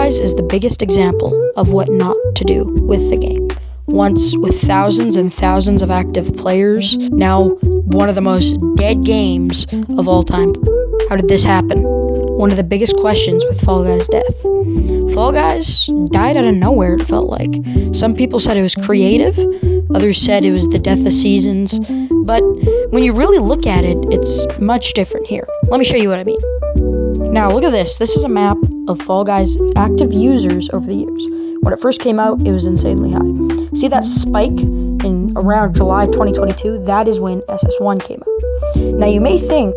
Guys is the biggest example of what not to do with the game. Once with thousands and thousands of active players, now one of the most dead games of all time. How did this happen? One of the biggest questions with Fall Guys' death. Fall Guys died out of nowhere, it felt like. Some people said it was creative, others said it was the death of seasons, but when you really look at it, it's much different here. Let me show you what I mean. Now look at this. This is a map of Fall Guys' active users over the years. When it first came out, it was insanely high. See that spike in around July 2022? That is when SS1 came out. Now you may think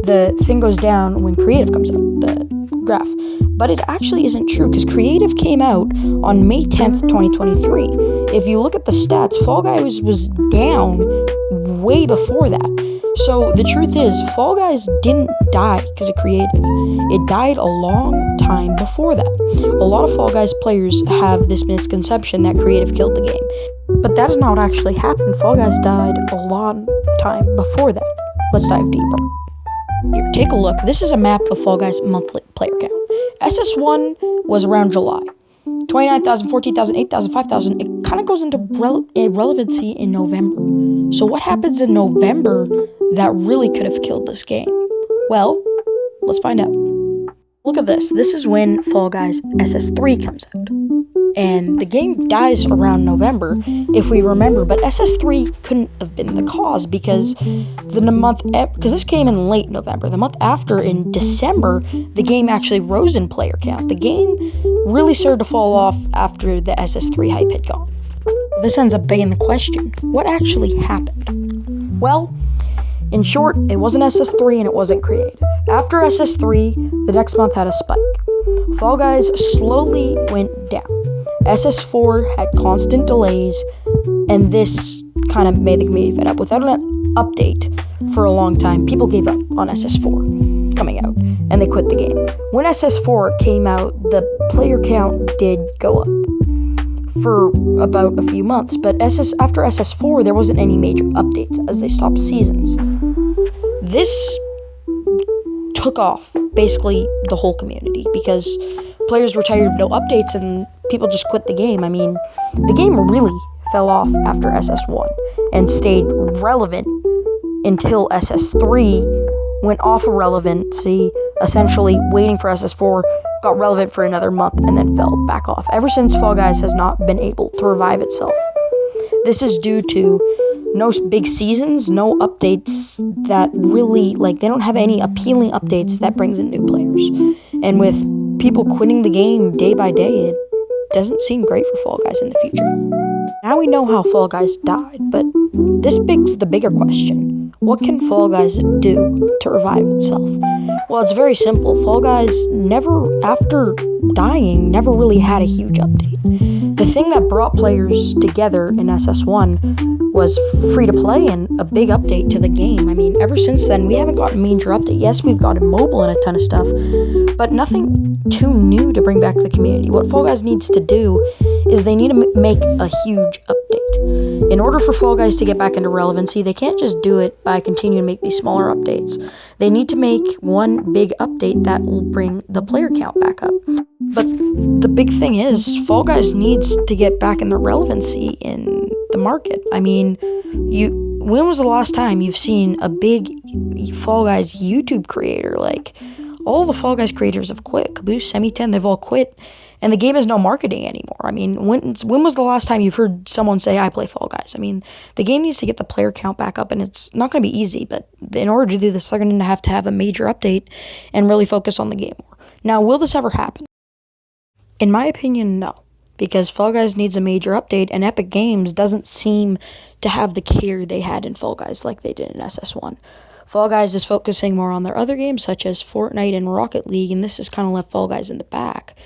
the thing goes down when Creative comes out, the graph, but it actually isn't true because Creative came out on May 10th, 2023. If you look at the stats, Fall Guys was down way before that. So the truth is, Fall Guys didn't die because of Creative. It died a long time before that. A lot of Fall Guys players have this misconception that Creative killed the game. But that is not what actually happened. Fall Guys died a long time before that. Let's dive deeper. Here, take a look. This is a map of Fall Guys' monthly player count. SS1 was around July. 29,000, 14,000, 8,000, 5,000. It kind of goes into irrelevancy in November. So what happens in November that really could have killed this game? Well, let's find out. Look at this. This is when Fall Guys SS3 comes out. And the game dies around November, if we remember, but SS3 couldn't have been the cause because because this came in late November. The month after, in December, the game actually rose in player count. The game really started to fall off after the SS3 hype had gone. This ends up begging the question, what actually happened? Well, in short, it wasn't SS3 and it wasn't Creative. After SS3, the next month had a spike. Fall Guys slowly went down. SS4 had constant delays, and this kind of made the community fed up. Without an update for a long time, people gave up on SS4 coming out, and they quit the game. When SS4 came out, the player count did go up for about a few months, but after SS4, there wasn't any major updates as they stopped seasons. This took off basically the whole community because players were tired of no updates and people just quit the game. I mean, the game really fell off after SS1 and stayed relevant until SS3 went off of relevancy, essentially waiting for SS4, got relevant for another month, and then fell back off. Ever since, Fall Guys has not been able to revive itself. This is due to no big seasons, no updates that really, they don't have any appealing updates that brings in new players. And with people quitting the game day by day, it doesn't seem great for Fall Guys in the future. Now we know how Fall Guys died, but this begs the bigger question. What can Fall Guys do to revive itself? Well, it's very simple. Fall Guys after dying, never really had a huge update. The thing that brought players together in SS1 was free-to-play and a big update to the game. I mean, ever since then, we haven't gotten a major update. Yes, we've gotten mobile and a ton of stuff, but nothing too new to bring back the community. What Fall Guys needs to do is they need to make a huge update. In order for Fall Guys to get back into relevancy, they can't just do it by continuing to make these smaller updates. They need to make one big update that will bring the player count back up. But the big thing is, Fall Guys needs to get back in the relevancy in the market. I mean, when was the last time you've seen a big Fall Guys YouTube creator? All the Fall Guys creators have quit. Caboose, Semi10, they've all quit. And the game has no marketing anymore. I mean, when was the last time you've heard someone say, I play Fall Guys? I mean, the game needs to get the player count back up, and it's not going to be easy, but in order to do this, they're going to have a major update and really focus on the game more. Now, will this ever happen? In my opinion, no. Because Fall Guys needs a major update, and Epic Games doesn't seem to have the care they had in Fall Guys like they did in SS1. Fall Guys is focusing more on their other games, such as Fortnite and Rocket League, and this has kind of left Fall Guys in the back.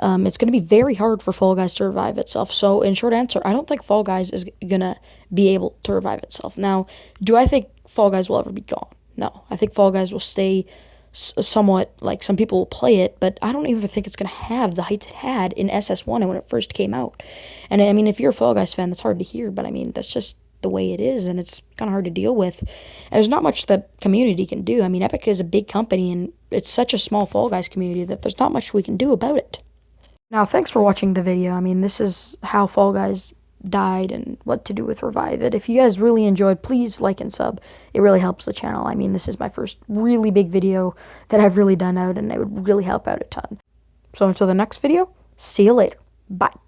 It's going to be very hard for Fall Guys to revive itself. So, in short answer, I don't think Fall Guys is going to be able to revive itself. Now, do I think Fall Guys will ever be gone? No. I think Fall Guys will stay somewhat, some people will play it, but I don't even think it's going to have the heights it had in SS1 when it first came out. And, I mean, if you're a Fall Guys fan, that's hard to hear, but, I mean, that's just the way it is, and it's kind of hard to deal with. And there's not much the community can do. I mean, Epic is a big company, and it's such a small Fall Guys community that there's not much we can do about it. Now, thanks for watching the video. I mean, this is how Fall Guys died and what to do with Revive It. If you guys really enjoyed, please like and sub. It really helps the channel. I mean, this is my first really big video that I've really done out, and it would really help out a ton. So until the next video, see you later. Bye.